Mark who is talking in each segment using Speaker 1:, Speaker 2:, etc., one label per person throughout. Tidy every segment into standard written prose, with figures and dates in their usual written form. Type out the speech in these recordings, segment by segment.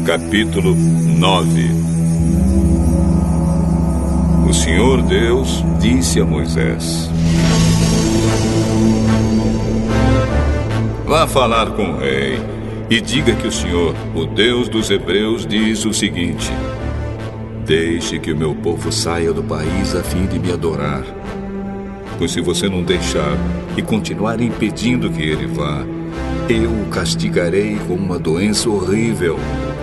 Speaker 1: Capítulo 9. O Senhor Deus disse a Moisés: Vá falar com o rei e diga que o Senhor, o Deus dos Hebreus, diz o seguinte: Deixe que o meu povo saia do país a fim de me adorar. Pois se você não deixar e continuar impedindo que ele vá, eu o castigarei com uma doença horrível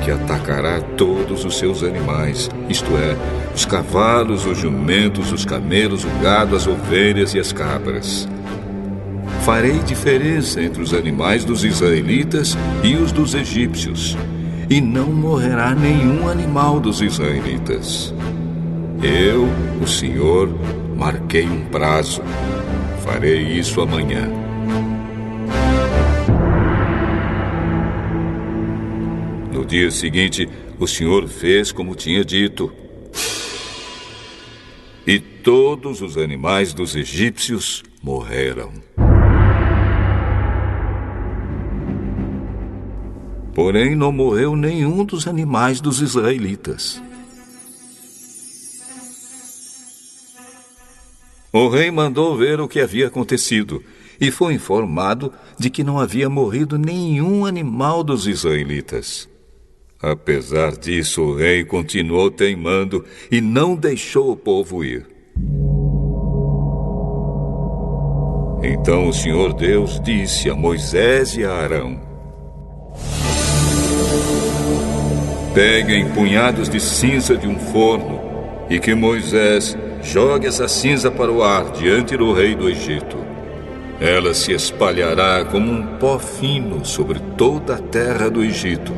Speaker 1: que atacará todos os seus animais, isto é, os cavalos, os jumentos, os camelos, o gado, as ovelhas e as cabras. Farei diferença entre os animais dos israelitas e os dos egípcios, e não morrerá nenhum animal dos israelitas. Eu, o Senhor, marquei um prazo. Farei isso amanhã. No dia seguinte, o Senhor fez como tinha dito. E todos os animais dos egípcios morreram. Porém, não morreu nenhum dos animais dos israelitas. O rei mandou ver o que havia acontecido e foi informado de que não havia morrido nenhum animal dos israelitas. Apesar disso, o rei continuou teimando e não deixou o povo ir. Então o Senhor Deus disse a Moisés e a Arão: Peguem punhados de cinza de um forno e que Moisés jogue essa cinza para o ar diante do rei do Egito. Ela se espalhará como um pó fino sobre toda a terra do Egito.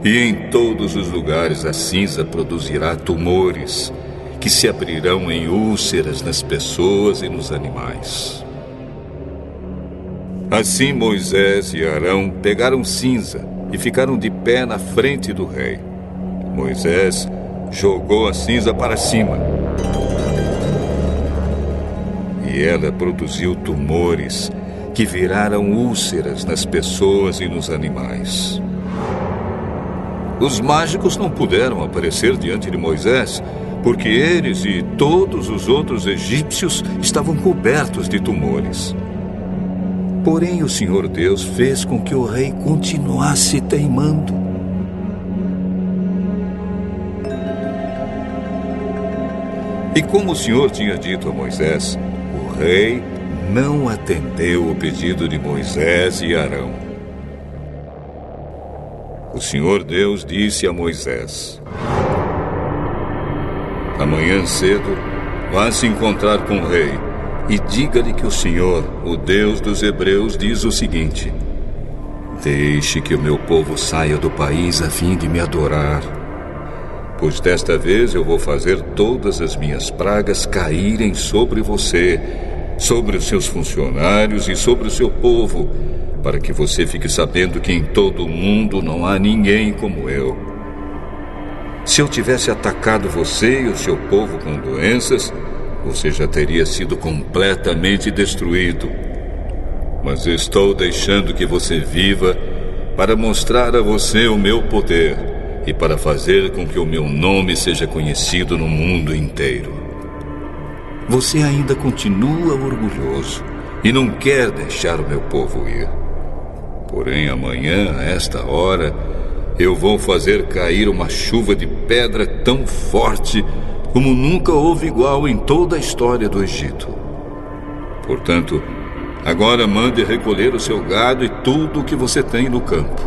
Speaker 1: E em todos os lugares a cinza produzirá tumores, que se abrirão em úlceras nas pessoas e nos animais. Assim Moisés e Arão pegaram cinza e ficaram de pé na frente do rei. Moisés jogou a cinza para cima. E ela produziu tumores, que viraram úlceras nas pessoas e nos animais. Os mágicos não puderam aparecer diante de Moisés, porque eles e todos os outros egípcios estavam cobertos de tumores. Porém, o Senhor Deus fez com que o rei continuasse teimando. E como o Senhor tinha dito a Moisés, o rei não atendeu o pedido de Moisés e Arão. O Senhor Deus disse a Moisés: Amanhã cedo, vá se encontrar com o rei e diga-lhe que o Senhor, o Deus dos Hebreus, diz o seguinte: Deixe que o meu povo saia do país a fim de me adorar. Pois desta vez eu vou fazer todas as minhas pragas caírem sobre você, sobre os seus funcionários e sobre o seu povo, para que você fique sabendo que em todo o mundo não há ninguém como eu. Se eu tivesse atacado você e o seu povo com doenças, você já teria sido completamente destruído. Mas estou deixando que você viva para mostrar a você o meu poder e para fazer com que o meu nome seja conhecido no mundo inteiro. Você ainda continua orgulhoso e não quer deixar o meu povo ir. Porém, amanhã, a esta hora, eu vou fazer cair uma chuva de pedra tão forte como nunca houve igual em toda a história do Egito. Portanto, agora mande recolher o seu gado e tudo o que você tem no campo.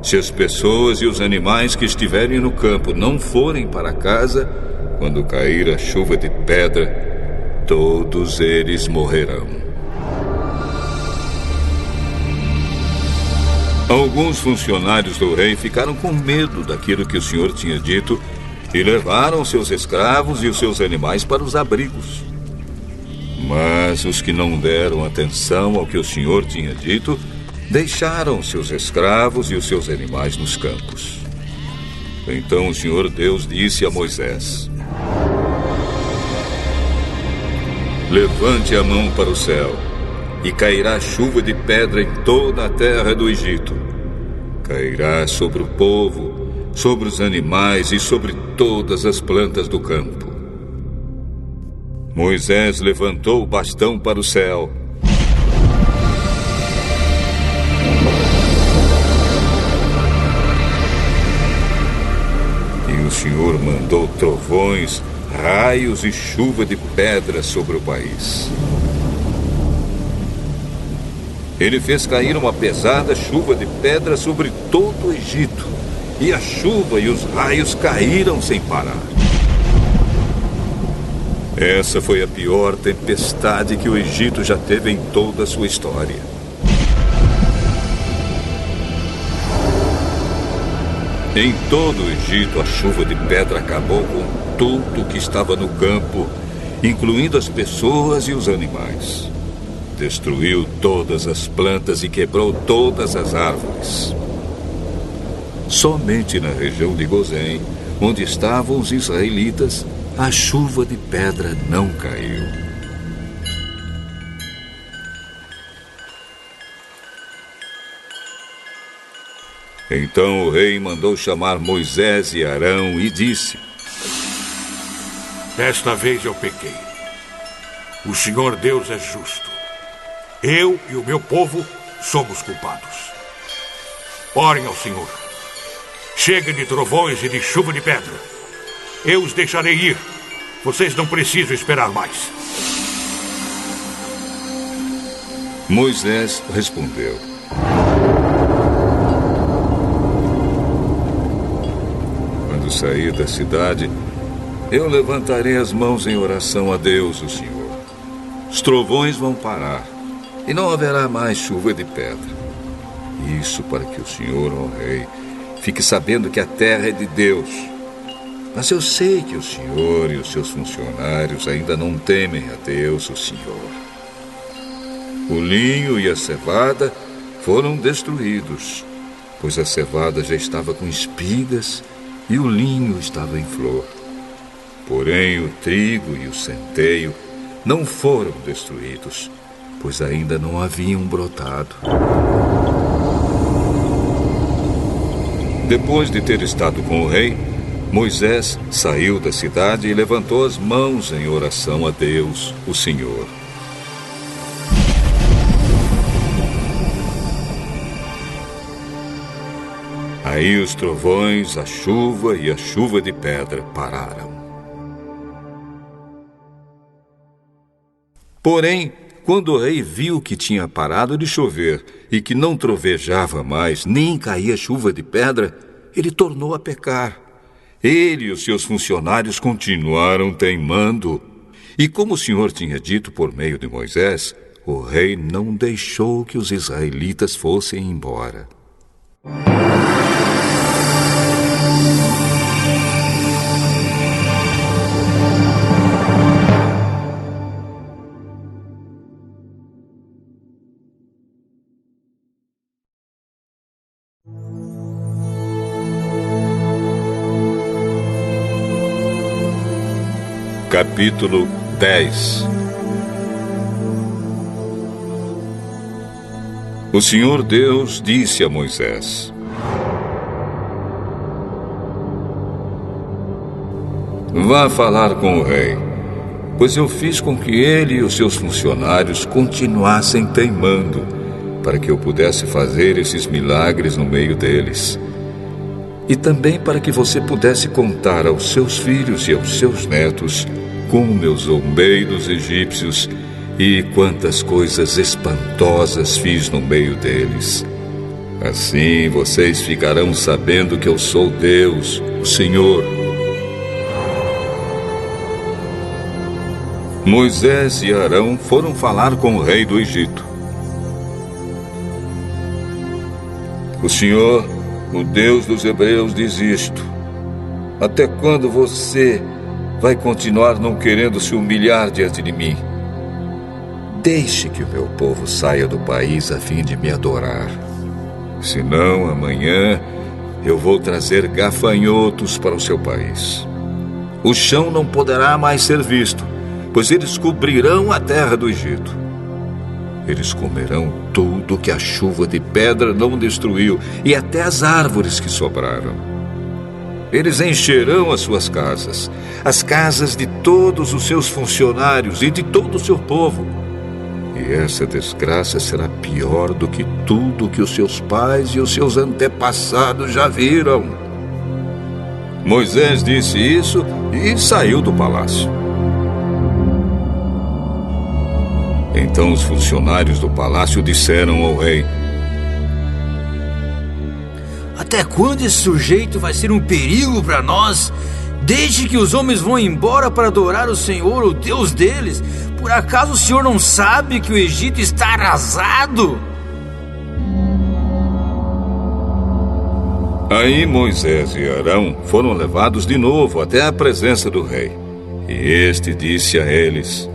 Speaker 1: Se as pessoas e os animais que estiverem no campo não forem para casa, quando cair a chuva de pedra, todos eles morrerão. Alguns funcionários do rei ficaram com medo daquilo que o Senhor tinha dito e levaram seus escravos e os seus animais para os abrigos. Mas os que não deram atenção ao que o Senhor tinha dito, deixaram seus escravos e os seus animais nos campos. Então o Senhor Deus disse a Moisés: Levante a mão para o céu, e cairá chuva de pedra em toda a terra do Egito. Cairá sobre o povo, sobre os animais e sobre todas as plantas do campo. Moisés levantou o bastão para o céu. E o Senhor mandou trovões, raios e chuva de pedra sobre o país. Ele fez cair uma pesada chuva de pedra sobre todo o Egito, e a chuva e os raios caíram sem parar. Essa foi a pior tempestade que o Egito já teve em toda a sua história. Em todo o Egito, a chuva de pedra acabou com tudo que estava no campo, incluindo as pessoas e os animais. Destruiu todas as plantas e quebrou todas as árvores. Somente na região de Gozém, onde estavam os israelitas, a chuva de pedra não caiu. Então o rei mandou chamar Moisés e Arão e disse:
Speaker 2: Desta vez eu pequei. O Senhor Deus é justo. Eu e o meu povo somos culpados. Orem ao Senhor. Chega de trovões e de chuva de pedra. Eu os deixarei ir. Vocês não precisam esperar mais.
Speaker 1: Moisés respondeu: Quando sair da cidade, eu levantarei as mãos em oração a Deus, o Senhor. Os trovões vão parar e não haverá mais chuva de pedra. Isso para que o Senhor, ó rei, fique sabendo que a terra é de Deus. Mas eu sei que o Senhor e os seus funcionários ainda não temem a Deus, o Senhor. O linho e a cevada foram destruídos, pois a cevada já estava com espigas e o linho estava em flor. Porém, o trigo e o centeio não foram destruídos, pois ainda não haviam brotado. Depois de ter estado com o rei, Moisés saiu da cidade e levantou as mãos em oração a Deus, o Senhor. Aí os trovões, a chuva e a chuva de pedra pararam. Porém, quando o rei viu que tinha parado de chover e que não trovejava mais, nem caía chuva de pedra, ele tornou a pecar. Ele e os seus funcionários continuaram teimando. E como o Senhor tinha dito por meio de Moisés, o rei não deixou que os israelitas fossem embora. Capítulo 10. O Senhor Deus disse a Moisés: Vá falar com o rei, pois eu fiz com que ele e os seus funcionários continuassem teimando, para que eu pudesse fazer esses milagres no meio deles. E também para que você pudesse contar aos seus filhos e aos seus netos como eu zombei dos egípcios e quantas coisas espantosas fiz no meio deles. Assim vocês ficarão sabendo que eu sou Deus, o Senhor. Moisés e Arão foram falar com o rei do Egito. O Senhor, o Deus dos Hebreus, diz isto: Até quando você vai continuar não querendo se humilhar diante de mim? Deixe que o meu povo saia do país a fim de me adorar. Senão, amanhã, eu vou trazer gafanhotos para o seu país. O chão não poderá mais ser visto, pois eles cobrirão a terra do Egito. Eles comerão tudo que a chuva de pedra não destruiu, e até as árvores que sobraram. eles encherão as suas casas, as casas de todos os seus funcionários e de todo o seu povo. E essa desgraça será pior do que tudo que os seus pais e os seus antepassados já viram. Moisés disse isso e saiu do palácio. Então os funcionários do palácio disseram ao rei:
Speaker 3: até quando esse sujeito vai ser um perigo para nós? Desde que os homens vão embora para adorar o Senhor, o Deus deles, por acaso o Senhor não sabe que o Egito está arrasado?
Speaker 1: Aí Moisés e Arão foram levados de novo até a presença do rei. E este disse a eles: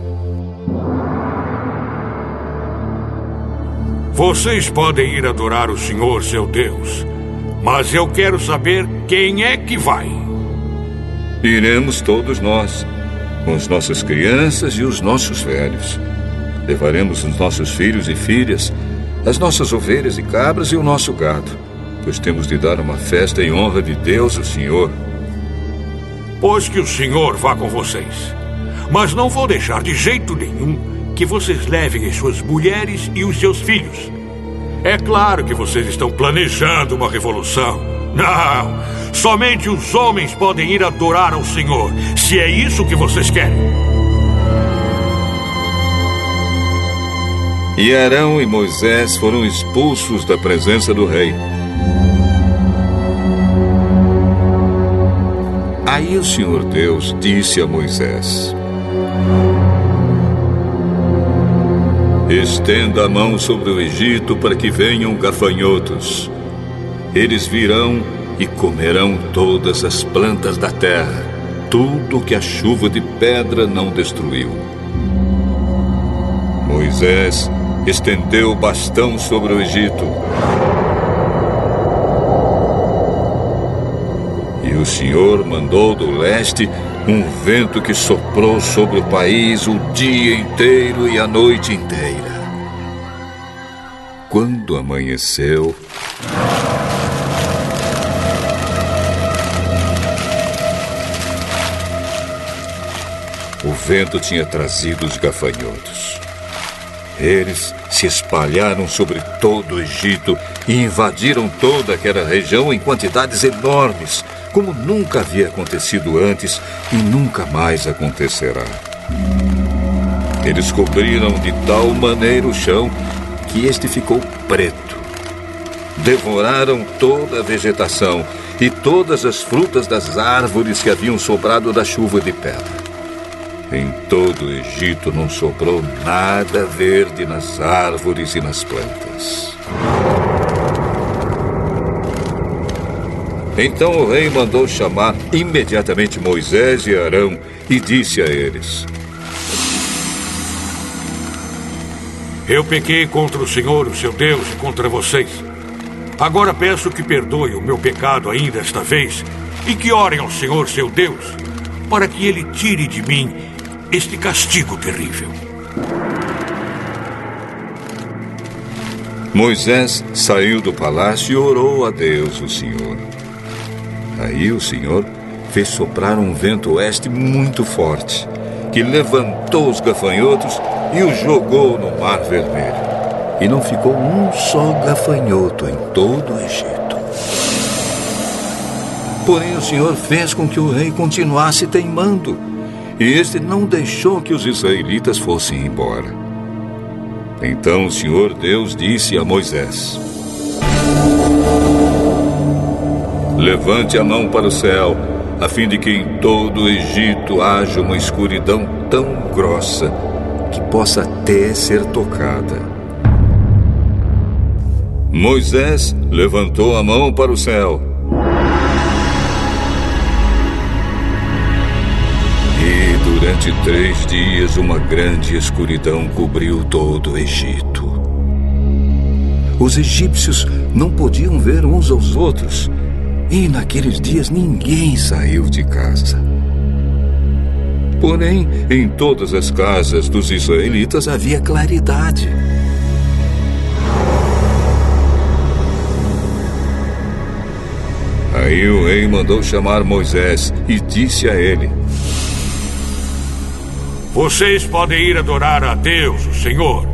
Speaker 2: vocês podem ir adorar o Senhor, seu Deus, mas eu quero saber quem é que vai.
Speaker 1: Iremos todos nós, com as nossas crianças e os nossos velhos. Levaremos os nossos filhos e filhas, as nossas ovelhas e cabras e o nosso gado, pois temos de dar uma festa em honra de Deus, o Senhor.
Speaker 2: Pois que o Senhor vá com vocês. Mas não vou deixar de jeito nenhum que vocês levem as suas mulheres e os seus filhos. É claro que vocês estão planejando uma revolução. Não! Somente os homens podem ir adorar ao Senhor, se é isso que vocês querem.
Speaker 1: E Arão e Moisés foram expulsos da presença do rei. Aí o Senhor Deus disse a Moisés: estenda a mão sobre o Egito para que venham gafanhotos. Eles virão e comerão todas as plantas da terra, tudo que a chuva de pedra não destruiu. Moisés estendeu o bastão sobre o Egito. E o Senhor mandou do leste um vento que soprou sobre o país o dia inteiro e a noite inteira. Quando amanheceu, o vento tinha trazido os gafanhotos. Eles se espalharam sobre todo o Egito e invadiram toda aquela região em quantidades enormes, como nunca havia acontecido antes e nunca mais acontecerá. Eles cobriram de tal maneira o chão que este ficou preto. Devoraram toda a vegetação e todas as frutas das árvores que haviam sobrado da chuva de pedra. Em todo o Egito não sobrou nada verde nas árvores e nas plantas. Então o rei mandou chamar imediatamente Moisés e Arão e disse a eles:
Speaker 2: eu pequei contra o Senhor, o seu Deus, e contra vocês. Agora peço que perdoe o meu pecado ainda esta vez e que orem ao Senhor, seu Deus, para que ele tire de mim este castigo terrível.
Speaker 1: Moisés saiu do palácio e orou a Deus, o Senhor. Aí o Senhor fez soprar um vento oeste muito forte, que levantou os gafanhotos e os jogou no Mar Vermelho. E não ficou um só gafanhoto em todo o Egito. Porém o Senhor fez com que o rei continuasse teimando, e este não deixou que os israelitas fossem embora. Então o Senhor Deus disse a Moisés: levante a mão para o céu, a fim de que em todo o Egito haja uma escuridão tão grossa que possa até ser tocada. Moisés levantou a mão para o céu. Durante 3 dias, uma grande escuridão cobriu todo o Egito. Os egípcios não podiam ver uns aos outros, e naqueles dias ninguém saiu de casa. Porém, em todas as casas dos israelitas havia claridade. Aí o rei mandou chamar Moisés e disse a ele:
Speaker 2: Vocês podem ir adorar a Deus, o Senhor.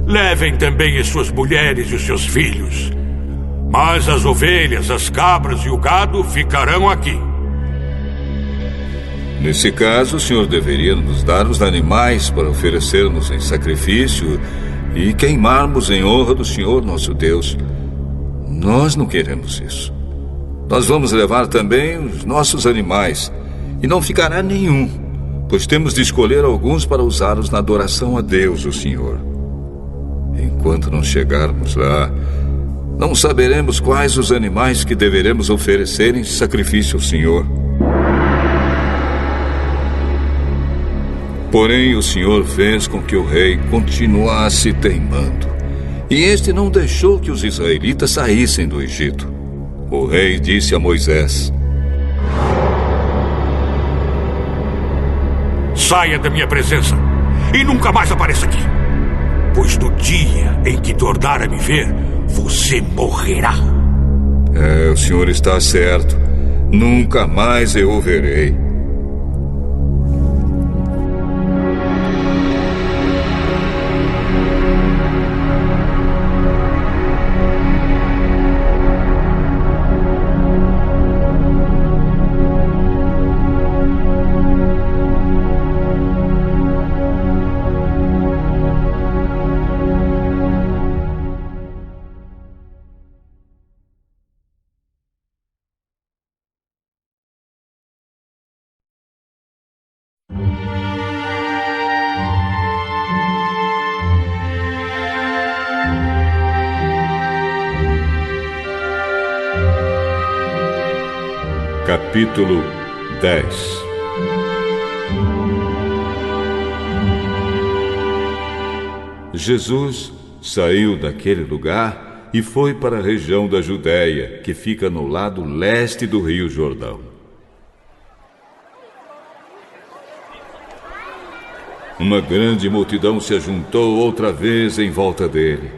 Speaker 2: Levem também as suas mulheres e os seus filhos. Mas as ovelhas, as cabras e o gado ficarão aqui.
Speaker 1: Nesse caso, o Senhor deveria nos dar os animais para oferecermos em sacrifício e queimarmos em honra do Senhor nosso Deus. Nós não queremos isso. Nós vamos levar também os nossos animais, e não ficará nenhum, pois temos de escolher alguns para usá-los na adoração a Deus, o Senhor. Enquanto não chegarmos lá, não saberemos quais os animais que deveremos oferecer em sacrifício ao Senhor. Porém, o Senhor fez com que o rei continuasse teimando, e este não deixou que os israelitas saíssem do Egito. O rei disse a Moisés:
Speaker 2: Saia da minha presença e nunca mais apareça aqui, pois no dia em que tornar a me ver, você morrerá.
Speaker 1: O Senhor está certo. Nunca mais eu o verei. Capítulo 10. Jesus saiu daquele lugar e foi para a região da Judéia, que fica no lado leste do Rio Jordão. Uma grande multidão se ajuntou outra vez em volta dele,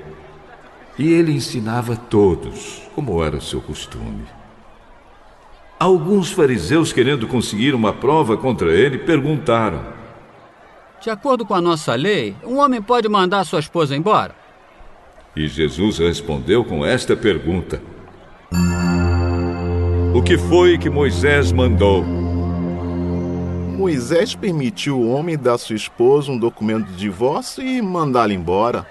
Speaker 1: e ele ensinava a todos, como era o seu costume. Alguns fariseus, querendo conseguir uma prova contra ele, perguntaram:
Speaker 4: De acordo com a nossa lei, um homem pode mandar sua esposa embora?
Speaker 1: E Jesus respondeu com esta pergunta: O que foi que Moisés mandou?
Speaker 5: Moisés permitiu o homem dar à sua esposa um documento de divórcio e mandá-la embora.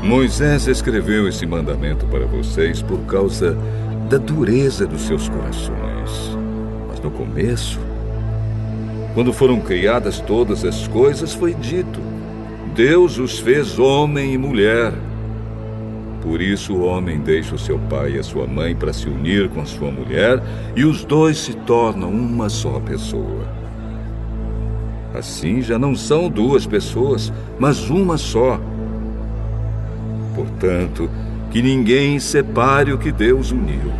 Speaker 1: Moisés escreveu esse mandamento para vocês por causa da dureza dos seus corações. Mas no começo, quando foram criadas todas as coisas, foi dito: Deus os fez homem e mulher. Por isso o homem deixa o seu pai e a sua mãe para se unir com a sua mulher, e os dois se tornam uma só pessoa. Assim já não são duas pessoas, mas uma só. Portanto, que ninguém separe o que Deus uniu.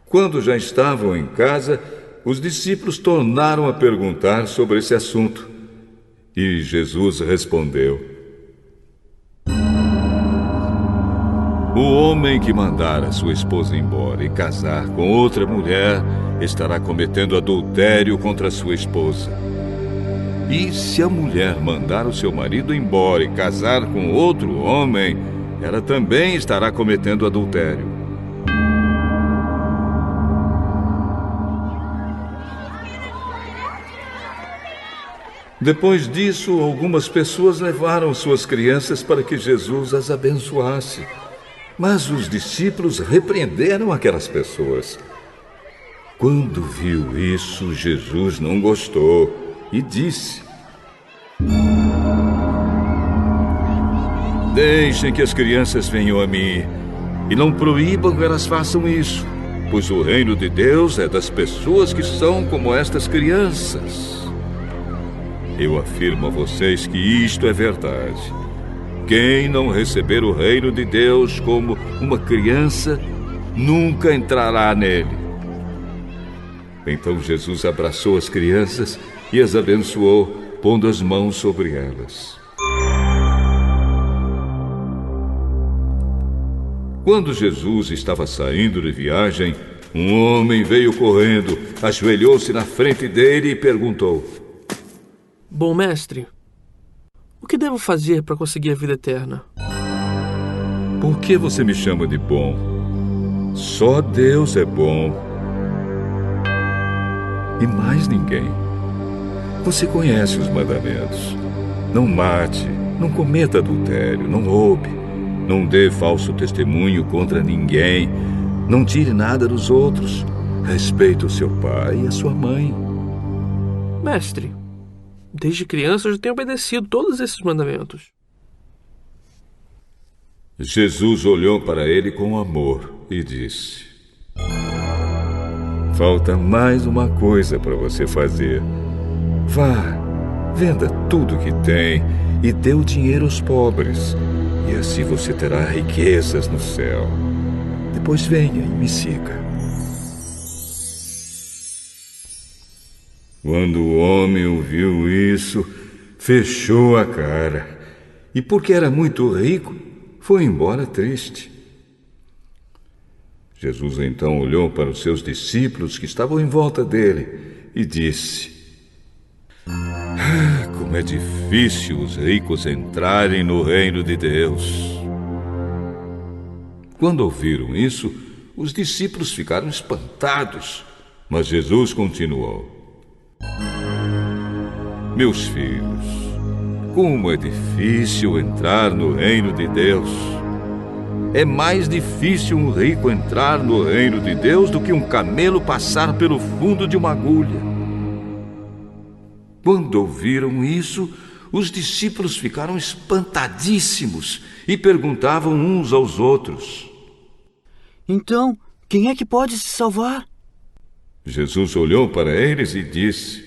Speaker 1: Quando já estavam em casa, os discípulos tornaram a perguntar sobre esse assunto. E Jesus respondeu: O homem que mandar a sua esposa embora e casar com outra mulher estará cometendo adultério contra a sua esposa. E se a mulher mandar o seu marido embora e casar com outro homem, ela também estará cometendo adultério. Depois disso, algumas pessoas levaram suas crianças para que Jesus as abençoasse. Mas os discípulos repreenderam aquelas pessoas. Quando viu isso, Jesus não gostou e disse: Deixem que as crianças venham a mim e não proíbam que elas façam isso, pois o reino de Deus é das pessoas que são como estas crianças. Eu afirmo a vocês que isto é verdade. Quem não receber o reino de Deus como uma criança, nunca entrará nele. Então Jesus abraçou as crianças e as abençoou, pondo as mãos sobre elas. Quando Jesus estava saindo de viagem, um homem veio correndo, ajoelhou-se na frente dele e perguntou:
Speaker 6: Bom mestre, o que devo fazer para conseguir a vida eterna?
Speaker 1: Por que você me chama de bom? Só Deus é bom. E mais ninguém. Você conhece os mandamentos. Não mate, não cometa adultério, não roube, não dê falso testemunho contra ninguém, não tire nada dos outros, respeite o seu pai e a sua mãe.
Speaker 6: Mestre, desde criança eu já tenho obedecido todos esses mandamentos.
Speaker 1: Jesus olhou para ele com amor e disse: falta mais uma coisa para você fazer. Vá, venda tudo que tem e dê o dinheiro aos pobres, e assim você terá riquezas no céu. Depois venha e me siga. Quando o homem ouviu isso, fechou a cara, e porque era muito rico, foi embora triste. Jesus então olhou para os seus discípulos que estavam em volta dele e disse: como é difícil os ricos entrarem no reino de Deus. Quando ouviram isso, os discípulos ficaram espantados, mas Jesus continuou: meus filhos, como é difícil entrar no reino de Deus. É mais difícil um rico entrar no reino de Deus do que um camelo passar pelo fundo de uma agulha. Quando ouviram isso, os discípulos ficaram espantadíssimos e perguntavam uns aos outros:
Speaker 7: então, quem é que pode se salvar?
Speaker 1: Jesus olhou para eles e disse: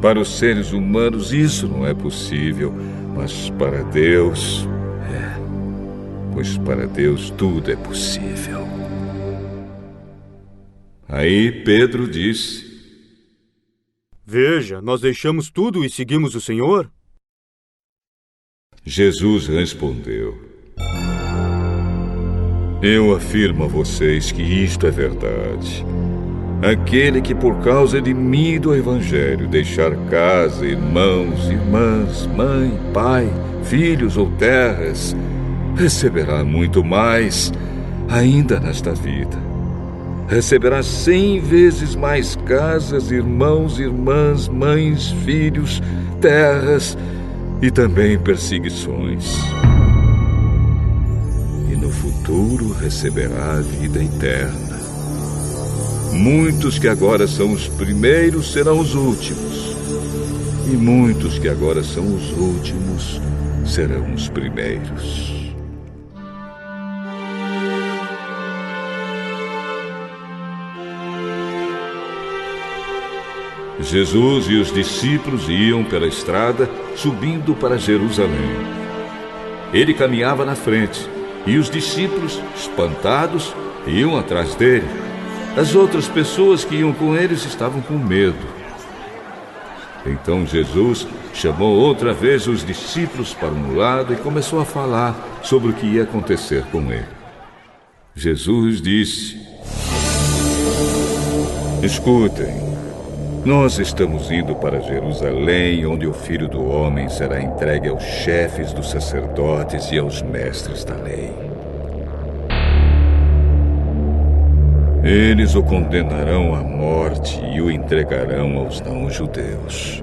Speaker 1: para os seres humanos isso não é possível, mas para Deus pois para Deus tudo é possível. Aí Pedro disse:
Speaker 8: veja, nós deixamos tudo e seguimos o Senhor.
Speaker 1: Jesus respondeu: eu afirmo a vocês que isto é verdade. Aquele que por causa de mim e do Evangelho deixar casa, irmãos, irmãs, mãe, pai, filhos ou terras, receberá muito mais ainda nesta vida. Receberá 100 vezes mais casas, irmãos, irmãs, mães, filhos, terras e também perseguições. E no futuro receberá a vida eterna. Muitos que agora são os primeiros serão os últimos, e muitos que agora são os últimos serão os primeiros. Jesus e os discípulos iam pela estrada, subindo para Jerusalém. Ele caminhava na frente, e os discípulos, espantados, iam atrás dele. As outras pessoas que iam com eles estavam com medo. Então Jesus chamou outra vez os discípulos para um lado e começou a falar sobre o que ia acontecer com ele. Jesus disse: escutem. Nós estamos indo para Jerusalém, onde o Filho do Homem será entregue aos chefes dos sacerdotes e aos mestres da lei. Eles o condenarão à morte e o entregarão aos não-judeus.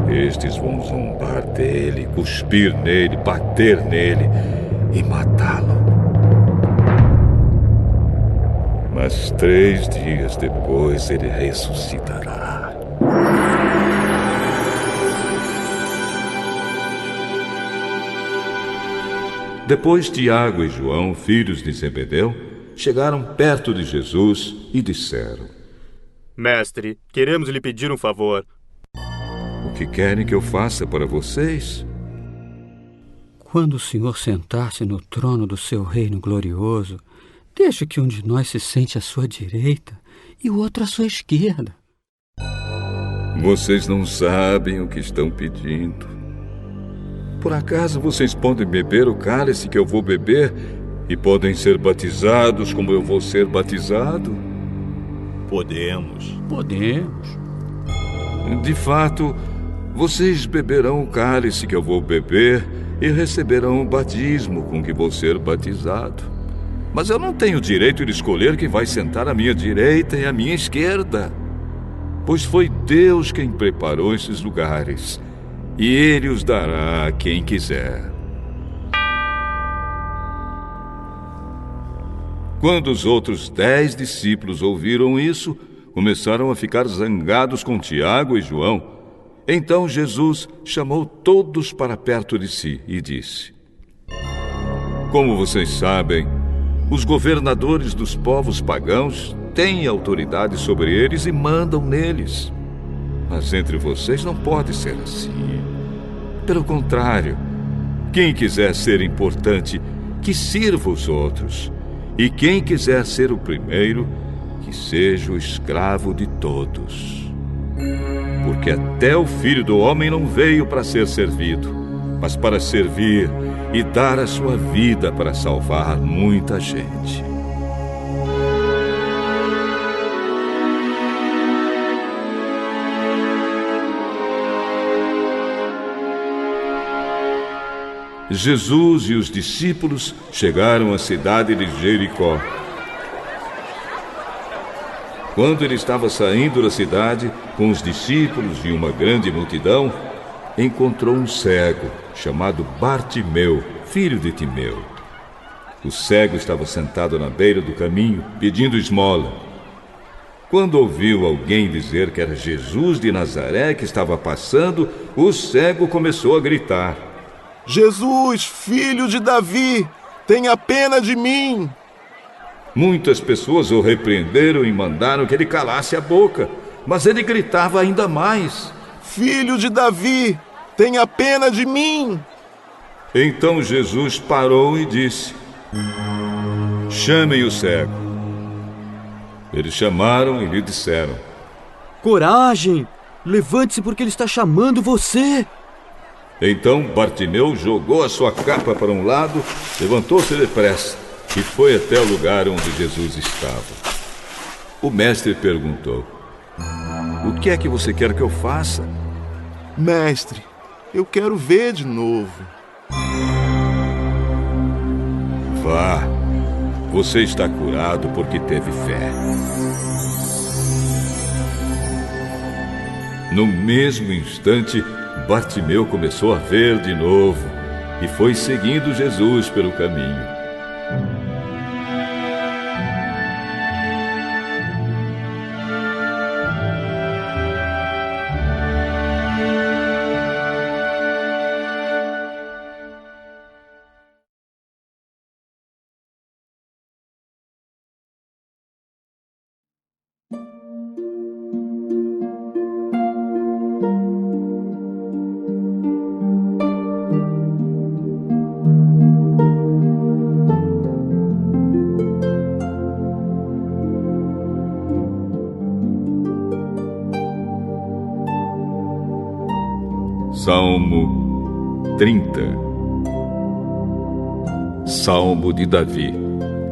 Speaker 1: Estes vão zombar dele, cuspir nele, bater nele e matá-lo. Mas 3 dias depois ele ressuscitará. Depois Tiago e João, filhos de Zebedeu, chegaram perto de Jesus e disseram:
Speaker 8: mestre, queremos lhe pedir um favor.
Speaker 1: O que querem que eu faça para vocês?
Speaker 4: Quando o Senhor sentar-se no trono do seu reino glorioso, deixe que um de nós se sente à sua direita e o outro à sua esquerda.
Speaker 1: Vocês não sabem o que estão pedindo. Por acaso vocês podem beber o cálice que eu vou beber e podem ser batizados como eu vou ser batizado?
Speaker 5: Podemos.
Speaker 4: Podemos.
Speaker 1: De fato, vocês beberão o cálice que eu vou beber e receberão o batismo com que vou ser batizado. Mas eu não tenho o direito de escolher quem vai sentar à minha direita e à minha esquerda, pois foi Deus quem preparou esses lugares, e Ele os dará a quem quiser. Quando os outros 10 discípulos ouviram isso, começaram a ficar zangados com Tiago e João. Então Jesus chamou todos para perto de si e disse: Como vocês sabem, os governadores dos povos pagãos têm autoridade sobre eles e mandam neles. Mas entre vocês não pode ser assim. Pelo contrário, quem quiser ser importante, que sirva os outros. E quem quiser ser o primeiro, que seja o escravo de todos. Porque até o Filho do Homem não veio para ser servido, mas para servir e dar a sua vida para salvar muita gente. Jesus e os discípulos chegaram à cidade de Jericó. Quando ele estava saindo da cidade, com os discípulos e uma grande multidão, encontrou um cego, chamado Bartimeu, filho de Timeu. O cego estava sentado na beira do caminho, pedindo esmola. Quando ouviu alguém dizer que era Jesus de Nazaré que estava passando, o cego começou a gritar:
Speaker 5: Jesus, filho de Davi, tenha pena de mim!
Speaker 1: Muitas pessoas o repreenderam e mandaram que ele calasse a boca, mas ele gritava ainda mais:
Speaker 5: Filho de Davi, tenha pena de mim!
Speaker 1: Então Jesus parou e disse: Chamem o cego. Eles chamaram e lhe disseram:
Speaker 7: Coragem! Levante-se porque ele está chamando você!
Speaker 1: Então Bartimeu jogou a sua capa para um lado, levantou-se depressa e foi até o lugar onde Jesus estava. O mestre perguntou: O que é que você quer que eu faça?
Speaker 5: Mestre, eu quero ver de novo.
Speaker 1: Vá, você está curado porque teve fé. No mesmo instante, Bartimeu começou a ver de novo e foi seguindo Jesus pelo caminho. Salmo 30. Salmo de Davi.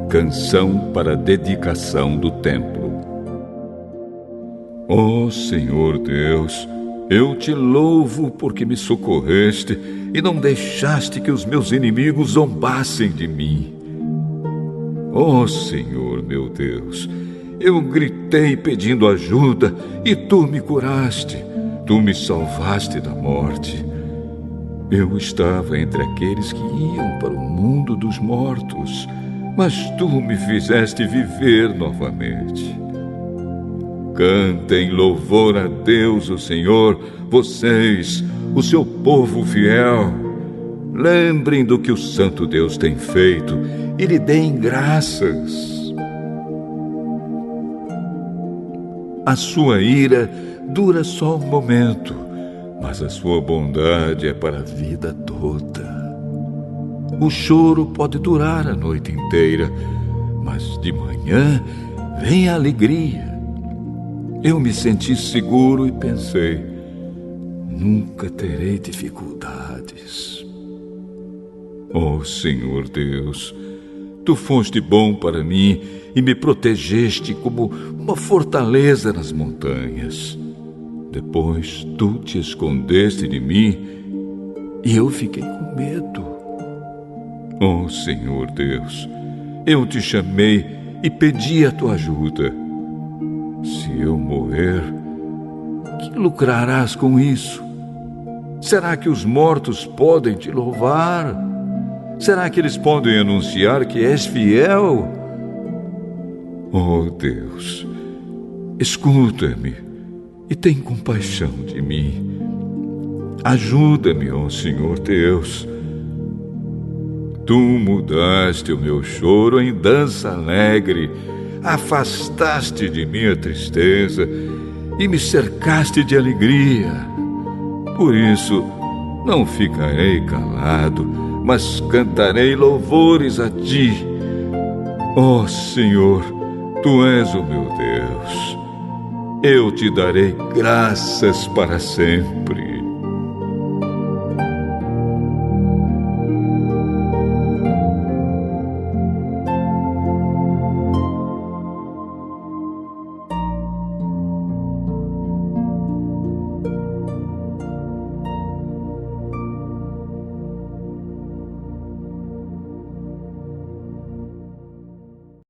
Speaker 1: Canção para dedicação do templo. Ó Senhor Deus, eu te louvo porque me socorreste e não deixaste que os meus inimigos zombassem de mim. Ó Senhor meu Deus, eu gritei pedindo ajuda e tu me curaste. Tu me salvaste da morte. Eu estava entre aqueles que iam para o mundo dos mortos, mas tu me fizeste viver novamente. Cantem louvor a Deus, o Senhor, vocês, o seu povo fiel. Lembrem do que o Santo Deus tem feito e lhe deem graças. A sua ira dura só um momento, mas a sua bondade é para a vida toda. O choro pode durar a noite inteira, mas de manhã vem a alegria. eu me senti seguro e pensei: nunca terei dificuldades. Oh, Senhor Deus, Tu foste bom para mim e me protegeste como uma fortaleza nas montanhas. Depois Tu te escondeste de mim e eu fiquei com medo. Oh, Senhor Deus, eu Te chamei e pedi a Tua ajuda. Se eu morrer, que lucrarás com isso? Será que os mortos podem Te louvar? Será que eles podem anunciar que és fiel? Oh, Deus, escuta-me e tem compaixão de mim. Ajuda-me, ó Senhor Deus. Tu mudaste o meu choro em dança alegre, afastaste de mim a tristeza e me cercaste de alegria. Por isso, não ficarei calado, mas cantarei louvores a Ti. Ó Senhor, Tu és o meu Deus. Eu Te darei graças para sempre.